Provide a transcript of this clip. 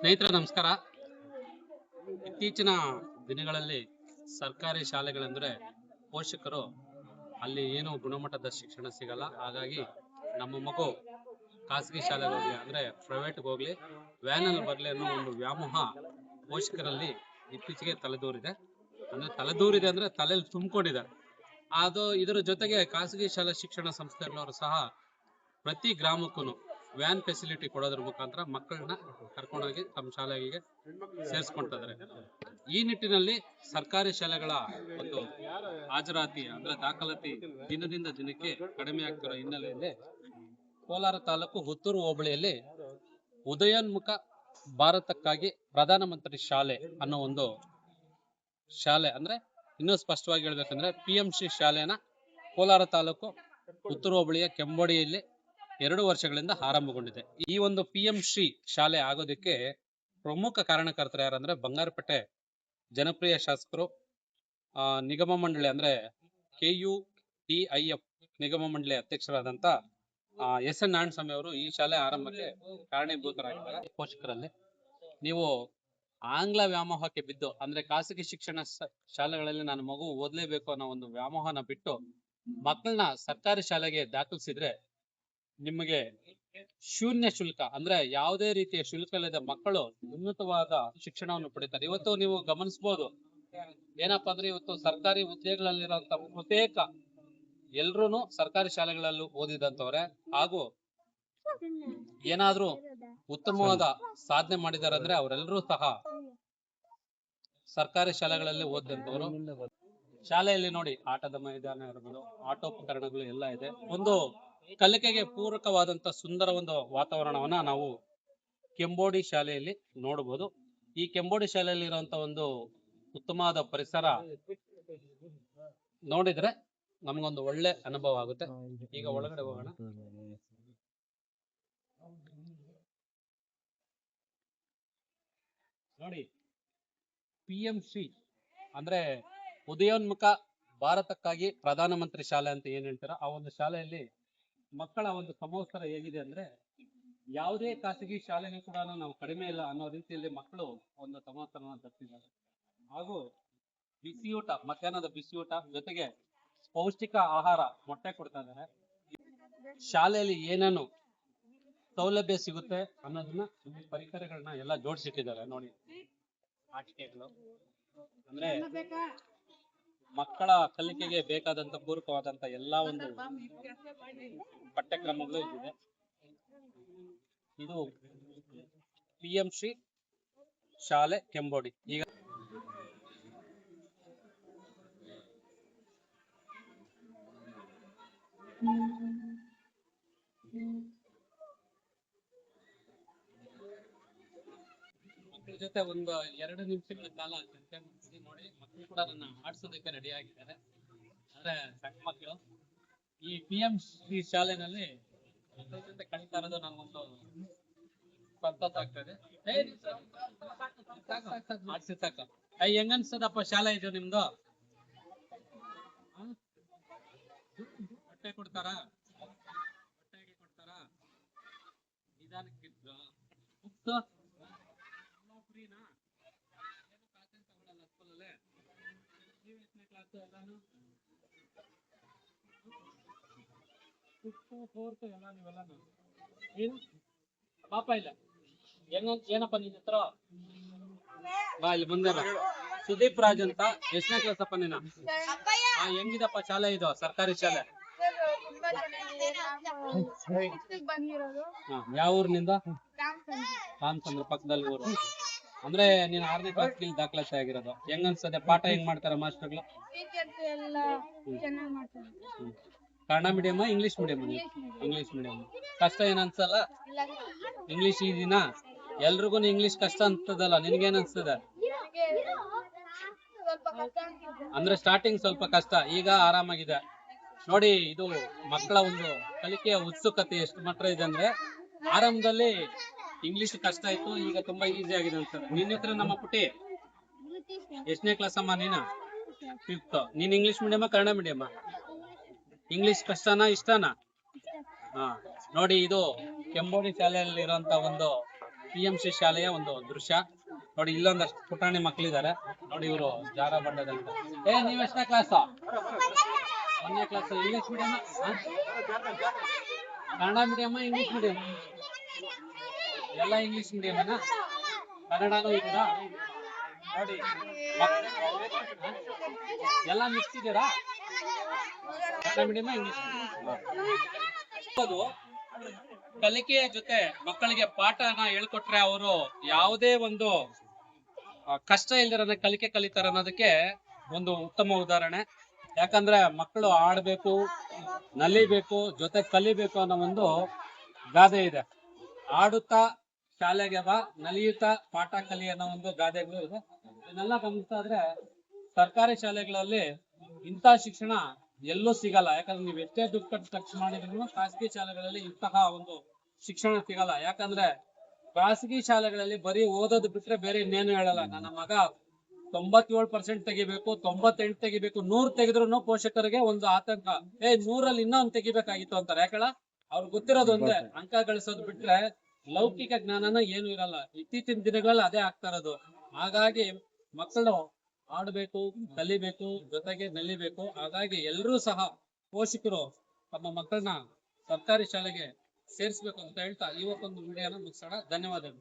ಸ್ನೇಹಿತರೆ ನಮಸ್ಕಾರ. ಇತ್ತೀಚಿನ ದಿನಗಳಲ್ಲಿ ಸರ್ಕಾರಿ ಶಾಲೆಗಳೆಂದರೆ ಪೋಷಕರು ಅಲ್ಲಿ ಏನೋ ಗುಣಮಟ್ಟದ ಶಿಕ್ಷಣ ಸಿಗಲ್ಲ. ಹಾಗಾಗಿ ನಮ್ಮ ಮಗು ಖಾಸಗಿ ಶಾಲೆಗೆ ಹೋಗ್ಲಿ ಅಂದರೆ ಪ್ರೈವೇಟ್ಗೆ ಹೋಗ್ಲಿ, ವ್ಯಾನಲ್ಲಿ ಬರಲಿ ಅನ್ನೋ ಒಂದು ವ್ಯಾಮೋಹ ಪೋಷಕರಲ್ಲಿ ಇತ್ತೀಚೆಗೆ ತಲೆದೂರಿದೆ. ಅಂದರೆ ತಲೆಯಲ್ಲಿ ತುಂಬಿಕೊಂಡಿದೆ. ಇದರ ಜೊತೆಗೆ ಖಾಸಗಿ ಶಾಲಾ ಶಿಕ್ಷಣ ಸಂಸ್ಥೆಗಳವರು ಸಹ ಪ್ರತಿ ಗ್ರಾಮಕ್ಕೂ ವ್ಯಾನ್ ಫೆಸಿಲಿಟಿ ಕೊಡೋದ್ರ ಮುಖಾಂತರ ಮಕ್ಕಳನ್ನ ಕರ್ಕೊಂಡೋಗಿ ತಮ್ಮ ಶಾಲೆಗೆ ಸೇರಿಸ್ಕೊಳ್ತಿದ್ದಾರೆ. ಈ ನಿಟ್ಟಿನಲ್ಲಿ ಸರ್ಕಾರಿ ಶಾಲೆಗಳ ಒಂದು ಹಾಜರಾತಿ ಅಂದ್ರೆ ದಾಖಲಾತಿ ದಿನದಿಂದ ದಿನಕ್ಕೆ ಕಡಿಮೆ ಆಗ್ತಿರೋ ಹಿನ್ನೆಲೆಯಲ್ಲಿ ಕೋಲಾರ ತಾಲೂಕು ಹುತ್ತೂರು ಹೋಬಳಿಯಲ್ಲಿ ಉದಯೋನ್ಮುಖ ಭಾರತಕ್ಕಾಗಿ ಪ್ರಧಾನಮಂತ್ರಿ ಶಾಲೆ ಅನ್ನೋ ಒಂದು ಶಾಲೆ, ಅಂದ್ರೆ ಇನ್ನೂ ಸ್ಪಷ್ಟವಾಗಿ ಹೇಳ್ಬೇಕಂದ್ರೆ PMC ಶಾಲೆನ ಕೋಲಾರ ತಾಲೂಕು ಹುತ್ತೂರು ಹೋಬಳಿಯ ಕೆಂಬೋಡಿಯಲ್ಲಿ 2 ವರ್ಷಗಳಿಂದ ಆರಂಭಗೊಂಡಿದೆ. ಈ ಒಂದು PMC ಶಾಲೆ ಆಗೋದಕ್ಕೆ ಪ್ರಮುಖ ಕಾರಣಕರ್ತರು ಯಾರಂದ್ರೆ ಬಂಗಾರಪೇಟೆ ಜನಪ್ರಿಯ ಶಾಸಕರು, ನಿಗಮ ಮಂಡಳಿ ಅಂದ್ರೆ KUTIF ನಿಗಮ ಮಂಡಳಿ ಅಧ್ಯಕ್ಷರಾದಂತ SN ನಾರಾಯಣಸ್ವಾಮಿ ಅವರು ಈ ಶಾಲೆ ಆರಂಭಕ್ಕೆ ಕಾರಣೀಭೂತರಾಗಿದ್ದಾರೆ. ಪೋಷಕರಲ್ಲಿ ನೀವು ಆಂಗ್ಲ ವ್ಯಾಮೋಹಕ್ಕೆ ಬಿದ್ದು ಅಂದ್ರೆ ಖಾಸಗಿ ಶಿಕ್ಷಣ ಶಾಲೆಗಳಲ್ಲಿ ನನ್ನ ಮಗು ಓದಲೇಬೇಕು ಅನ್ನೋ ಒಂದು ವ್ಯಾಮೋಹನ ಬಿಟ್ಟು ಮಕ್ಕಳನ್ನ ಸರ್ಕಾರಿ ಶಾಲೆಗೆ ದಾಖಲಿಸಿದ್ರೆ ನಿಮಗೆ ಶೂನ್ಯ ಶುಲ್ಕ ಅಂದ್ರೆ ಯಾವುದೇ ರೀತಿಯ ಶುಲ್ಕ ಇಲ್ಲದ ಮಕ್ಕಳು ಉನ್ನತವಾದ ಶಿಕ್ಷಣವನ್ನು ಪಡಿತಾರೆ. ಇವತ್ತು ನೀವು ಗಮನಿಸಬಹುದು ಏನಪ್ಪಾ ಅಂದ್ರೆ ಇವತ್ತು ಸರ್ಕಾರಿ ಹುದ್ದೆಗಳಲ್ಲಿರುವಂತ ಬಹುತೇಕ ಎಲ್ರೂ ಸರ್ಕಾರಿ ಶಾಲೆಗಳಲ್ಲಿ ಓದಿದಂತವ್ರೆ ಹಾಗೂ ಏನಾದ್ರೂ ಉತ್ತಮವಾದ ಸಾಧನೆ ಮಾಡಿದ್ದಾರೆ ಅಂದ್ರೆ ಅವರೆಲ್ಲರೂ ಸಹ ಸರ್ಕಾರಿ ಶಾಲೆಗಳಲ್ಲಿ ಓದಿದಂತವರು. ಶಾಲೆಯಲ್ಲಿ ನೋಡಿ ಆಟದ ಮೈದಾನ ಇರಬಹುದು, ಆಟೋಪಕರಣಗಳು ಎಲ್ಲ ಇದೆ. ಒಂದು ಕಲಿಕೆಗೆ ಪೂರಕವಾದಂತ ಸುಂದರ ಒಂದು ವಾತಾವರಣವನ್ನ ನಾವು ಕೆಂಬೋಡಿ ಶಾಲೆಯಲ್ಲಿ ನೋಡಬಹುದು. ಈ ಕೆಂಬೋಡಿ ಶಾಲೆಯಲ್ಲಿ ಇರುವಂತ ಒಂದು ಉತ್ತಮವಾದ ಪರಿಸರ ನೋಡಿದ್ರೆ ನಮಗೊಂದು ಒಳ್ಳೆ ಅನುಭವ ಆಗುತ್ತೆ. ಈಗ ಒಳಗಡೆ ಹೋಗೋಣ. ನೋಡಿ, PMC ಅಂದ್ರೆ ಉದಯೋನ್ಮುಖ ಭಾರತಕ್ಕಾಗಿ ಪ್ರಧಾನಮಂತ್ರಿ ಶಾಲೆ ಅಂತ ಏನ್ ಹೇಳ್ತಾರ, ಆ ಒಂದು ಶಾಲೆಯಲ್ಲಿ ಮಕ್ಕಳ ಒಂದು ಸಮವಸ್ತ್ರ ಹೇಗಿದೆ ಅಂದ್ರೆ ಯಾವುದೇ ಖಾಸಗಿ ಶಾಲೆಗೂ ಕೂಡ ನಾವು ಕಡಿಮೆ ಇಲ್ಲ ಅನ್ನೋ ರೀತಿಯಲ್ಲಿ ಮಕ್ಕಳು ಒಂದು ಸಮವಸ್ತ್ರವನ್ನು ಧರಿಸಿದ್ದಾರೆ. ಹಾಗೂ ಬಿಸಿಯೂಟ, ಮಧ್ಯಾಹ್ನದ ಬಿಸಿಯೂಟ ಜೊತೆಗೆ ಪೌಷ್ಟಿಕ ಆಹಾರ ಮೊಟ್ಟೆ ಕೊಡ್ತಾ ಇದ್ದಾರೆ. ಶಾಲೆಯಲ್ಲಿ ಏನೇನು ಸೌಲಭ್ಯ ಸಿಗುತ್ತೆ ಅನ್ನೋದನ್ನ ಪರಿಕರಗಳನ್ನ ಎಲ್ಲ ಜೋಡಿಸಿಟ್ಟಿದ್ದಾರೆ. ನೋಡಿ, ಆಟಿಕೆಗಳು ಅಂದ್ರೆ ಮಕ್ಕಳ ಕಲಿಕೆಗೆ ಬೇಕಾದಂತ ಪೂರಕವಾದಂತ ಎಲ್ಲಾ ಒಂದು ಪಠ್ಯಕ್ರಮಗಳು ಇದೆ. ಇದು PMC ಶಾಲೆ ಕೆಂಬೋಡಿ. ಈಗ ಮಕ್ಕಳ ಜೊತೆ ಒಂದು 2 ನಿಮಿಷಗಳ ಕಾಲ ಚರ್ಚೆ ಮಾಡ್ತೀನಿ. ನೋಡಿ, ಮಕ್ಕಳು ಕೂಡ ನನ್ನ ಆಡ್ಸೋದಕ್ಕೆ ರೆಡಿ ಆಗಿದ್ದಾರೆ. ಅಂದ್ರೆ ಸಣ್ಣ ಮಕ್ಕಳು ಈ PMC ಶಾಲೆನಲ್ಲಿ ಮಕ್ಕಳ ಜೊತೆ ಕಳೀತಾ ಇರೋದು ನನಗೊಂದು ಸಂತೋಷ ಆಗ್ತದೆ. ಹೆಂಗ ಅನ್ಸದಪ್ಪ ಶಾಲೆ ಇದು ನಿಮ್ದು? ಹೊಟ್ಟೆ ಕೊಡ್ತಾರಾ? ಹೊಟ್ಟೆಗೆ ಕೊಡ್ತಾರಾ? ನಿಧಾನಕ್ಕೆ ಬುಕ್ಸ್ ಫ್ರೀನಾ? ಏನು ಕಾಸೇನು ತಗೊಳಲ್ಲ ಸ್ಕೂಲಲ್ಲಿ? ನೀವು ಎಷ್ಟನೇ ಕ್ಲಾಸ್ ಎಲ್ಲಾನು? 5th 4th ಎಲ್ಲ ನೀವೆಲ್ಲಾನು? ಏನು ಪಾಪ ಇಲ್ಲ? ಏನಪ್ಪ ನಿನ್ನ ಹೆಸರು? ಬಾ ಇಲ್ಲಿ ಮುಂದೆ ಬಾ. ಸುದೀಪ್ ರಾಜ್ ಅಂತ. ಎಷ್ಟನೇ ಕ್ಲಾಸ್ ಅಪ್ಪ ನೀನು? ಹೆಂಗಿದಪ್ಪ ಶಾಲೆ ಇದು ಸರ್ಕಾರಿ ಶಾಲೆ? ಯಾವ ಊರಿನಿಂದ? ರಾಮಚಂದ್ರ ಪಕ್ಕದಲ್ಲಿ ಊರು. ಅಂದ್ರೆ ನೀನ್ 6ನೇ ಕ್ಲಾಸ್ ದಾಖಲಾತಿ ಆಗಿರೋದು. ಹೆಂಗ ಅನ್ಸದೆ ಪಾಠ? ಹೆಂಗ್ ಮಾಡ್ತಾರ ಮಾಸ್ಟರ್ಗಳು? Kannada medium English medium? English medium. ಕಷ್ಟ ಏನ್ ಅನ್ಸಲ್ಲ? ಇಂಗ್ಲಿಷ್ ಈಸಿನಾ? ಎಲ್ರಿಗೂ ಇಂಗ್ಲಿಷ್ ಕಷ್ಟ ಅನ್ಸ್ತದಲ್ಲ, ನಿನ್ಗೇನ್ ಅನ್ಸ್ತದೆ? ಅಂದ್ರೆ ಸ್ಟಾರ್ಟಿಂಗ್ ಸ್ವಲ್ಪ ಕಷ್ಟ, ಈಗ ಆರಾಮಾಗಿದೆ. ನೋಡಿ, ಇದು ಮಕ್ಕಳ ಒಂದು ಕಲಿಕೆಯ ಉತ್ಸುಕತೆ ಎಷ್ಟು ಮಟ್ಟ ಇದೆ ಅಂದ್ರೆ ಆರಂಭದಲ್ಲಿ ಇಂಗ್ಲಿಷ್ ಕಷ್ಟ ಇತ್ತು, ಈಗ ತುಂಬಾ ಈಸಿ ಆಗಿದೆ ಅನ್ಸುತ್ತೆ. ನಿನ್ನ ಹತ್ರ ನಮ್ಮ ಪುಟ್ಟಿ ಎಷ್ಟನೇ ಕ್ಲಾಸ್ ಅಮ್ಮ ನೀನು? 5th. ನೀನ್ ಇಂಗ್ಲಿಷ್ ಮೀಡಿಯಮ ಕನ್ನಡ ಮೀಡಿಯಮ? ಇಂಗ್ಲಿಷ್ ಕಷ್ಟನಾ ಇಷ್ಟನಾ? ನೋಡಿ, ಇದು ಕೆಂಬೋಡಿ ಶಾಲೆಯಲ್ಲಿ ಇರುವಂತ ಒಂದು PMC ಶಾಲೆಯ ಒಂದು ದೃಶ್ಯ ನೋಡಿ. ಇಲ್ಲೊಂದಷ್ಟು ಪುಟಾಣಿ ಮಕ್ಕಳಿದ್ದಾರೆ ನೋಡಿ. ಇವರು ಜಾರ ಬಂಡದಲ್ಲಿ. ನೀವ್ ಎಷ್ಟನೇ ಕ್ಲಾಸ್? 1ನೇ class. English medium, Kannada medium, English medium? ಎಲ್ಲ ಇಂಗ್ಲಿಷ್ ಮೀಡಿಯಂನ? ಕನ್ನಡನೂ ಇದೀರಾ ನೋಡಿ. ಎಲ್ಲ ಮಿಕ್ಸ್ ಇದೀರಾ? Kannada medium, English medium? ಕಲಿಕೆಯ ಜೊತೆ ಮಕ್ಕಳಿಗೆ ಪಾಠನ ಹೇಳ್ಕೊಟ್ರೆ ಅವರು ಯಾವುದೇ ಒಂದು ಕಷ್ಟ ಇಲ್ದಿರ ಕಲಿಕೆ ಕಲಿತಾರೆ ಅನ್ನೋದಕ್ಕೆ ಒಂದು ಉತ್ತಮ ಉದಾಹರಣೆ. ಯಾಕಂದ್ರೆ ಮಕ್ಕಳು ಆಡ್ಬೇಕು, ನಲಿಬೇಕು, ಜೊತೆ ಕಲಿಬೇಕು ಅನ್ನೋ ಒಂದು ಗಾದೆ ಇದೆ. ಆಡುತ್ತಾ ಶಾಲೆಗೆ ಬಾ, ನಲಿಯುತ್ತಾ ಪಾಠ ಕಲಿ ಅನ್ನೋ ಒಂದು ಗಾದೆಗಳು ಇದೆ. ಇದನ್ನೆಲ್ಲ ಗಮನಿಸ್ತಾ ಇದ್ರೆ ಸರ್ಕಾರಿ ಶಾಲೆಗಳಲ್ಲಿ ಇಂಥ ಶಿಕ್ಷಣ ಎಲ್ಲೂ ಸಿಗಲ್ಲ. ಯಾಕಂದ್ರೆ ನೀವು ಎಷ್ಟೇ ದುಡ್ಡು ಕಟ್ಟು ಖರ್ಚು ಮಾಡಿದ್ರು ಖಾಸಗಿ ಶಾಲೆಗಳಲ್ಲಿ ಇಂತಹ ಒಂದು ಶಿಕ್ಷಣ ಸಿಗಲ್ಲ. ಯಾಕಂದ್ರೆ ಖಾಸಗಿ ಶಾಲೆಗಳಲ್ಲಿ ಬರೀ ಓದೋದು ಬಿಟ್ರೆ ಬೇರೆ ಇನ್ನೇನು ಹೇಳಲ್ಲ. ನನ್ನ ಮಗ 97% ತೆಗಿಬೇಕು, 98 ತೆಗಿಬೇಕು, 100 ತೆಗೆದ್ರು ಪೋಷಕರಿಗೆ ಒಂದು ಆತಂಕ. 100ರಲ್ಲಿ ಇನ್ನೊಂದು ತೆಗಿಬೇಕಾಗಿತ್ತು ಅಂತಾರೆ. ಯಾಕಳ ಅವ್ರಿಗೆ ಗೊತ್ತಿರೋದು ಒಂದೇ, ಅಂಕ ಗಳಿಸೋದು ಬಿಟ್ರೆ ಲೌಕಿಕ ಜ್ಞಾನನ ಏನು ಇರಲ್ಲ. ಇತ್ತೀಚಿನ ದಿನಗಳಲ್ಲಿ ಅದೇ ಆಗ್ತಾ ಇರೋದು. ಹಾಗಾಗಿ ಮಕ್ಕಳು ಆಡ್ಬೇಕು, ಕಲಿಬೇಕು, ಜೊತೆಗೆ ನಲಿಬೇಕು. ಹಾಗಾಗಿ ಎಲ್ಲರೂ ಸಹ ಪೋಷಕರು ತಮ್ಮ ಮಕ್ಕಳನ್ನ ಸರ್ಕಾರಿ ಶಾಲೆಗೆ ಸೇರಿಸ್ಬೇಕು ಅಂತ ಹೇಳ್ತಾ ಇವತ್ತೊಂದು ವಿಡಿಯೋನ ಮುಗಿಸೋಣ. ಧನ್ಯವಾದಗಳು.